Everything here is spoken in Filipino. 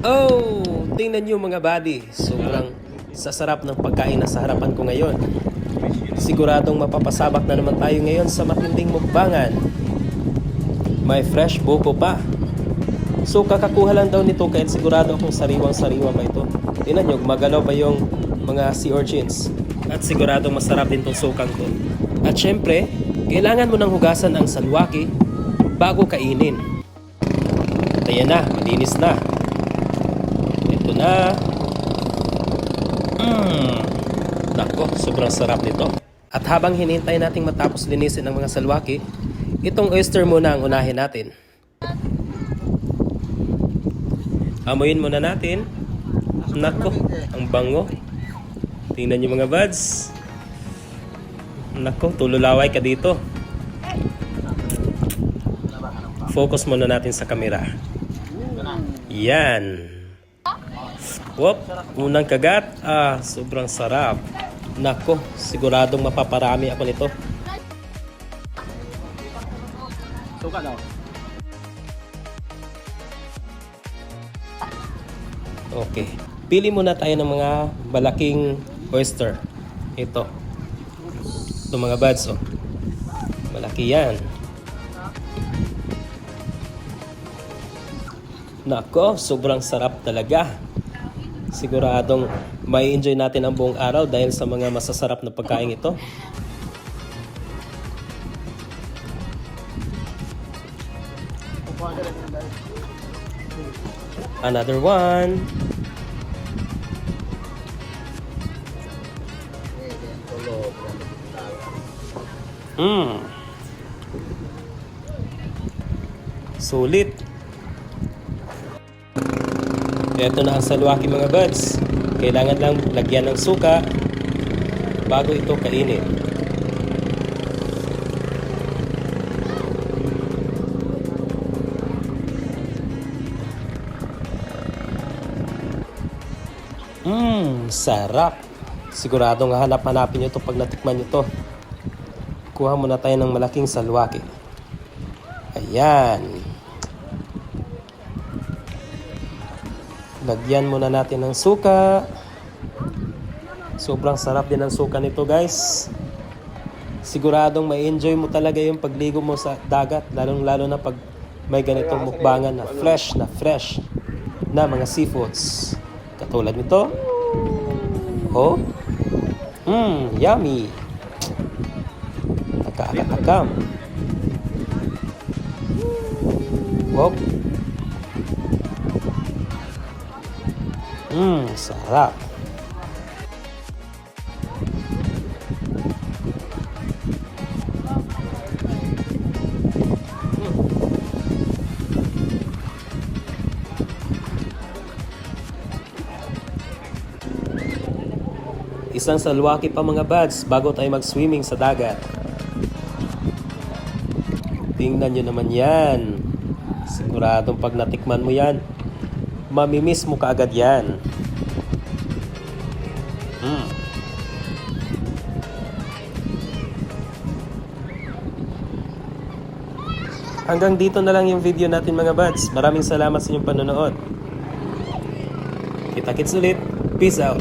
Oh, tingnan nyo mga buddy. Sobrang sasarap ng pagkain na sa harapan ko ngayon. Siguradong mapapasabak na naman tayo ngayon sa matinding mukbangan. May fresh buko pa. So kakakuha lang daw nito kahit sigurado akong sariwang-sariwa pa ito. Tingnan nyo, magalaw pa yung mga sea urchins. At siguradong masarap din tong sukang to. At syempre, kailangan mo nang hugasan ang salwaki bago kainin. At ayan na, malinis na. Ito na. Nako, sobrang sarap nito. At habang hinihintay nating matapos linisin ang mga salwaki, itong oyster muna ang unahin natin. Amuyin muna natin. Nako, ang bango. Tingnan nyo mga buds. Nako, tululaway ka dito. Focus muna natin sa camera. Yan. Whoop, unang kagat. Sobrang sarap. Nako, siguradong mapaparami ako nito. Suka daw. Okay. Pili muna tayo ng mga malaking oyster. Ito. Ito mga buds, oh. Malaki yan. Nako, sobrang sarap talaga. Siguradong may enjoy natin ang buong araw dahil sa mga masasarap na pagkain ito. Another one. Sulit. Ito na ang salwaki mga buds. Kailangan lang lagyan ng suka bago ito kainin. Sarap. Siguradong hanap-hanapin nyo ito pag natikman nyo ito. Kuha muna tayo ng malaking salwaki. Ayan. Lagyan muna natin ng suka. Sobrang sarap din ang suka nito guys. Siguradong may enjoy mo talaga yung pagligo mo sa dagat. Lalong-lalo na pag may ganitong mukbangan na fresh na mga seafoods. Katulad nito. Oh. Yummy. Nakaakatakam. Wow. Sarap. Isang salwaki pa mga buds bago tayo mag-swimming sa dagat. Tingnan nyo naman yan. Siguradong pag natikman mo yan, mamimiss mo kaagad yan. Hanggang dito na lang yung video natin mga buds. Maraming salamat sa inyong panonood. Kita-kits ulit. Peace out.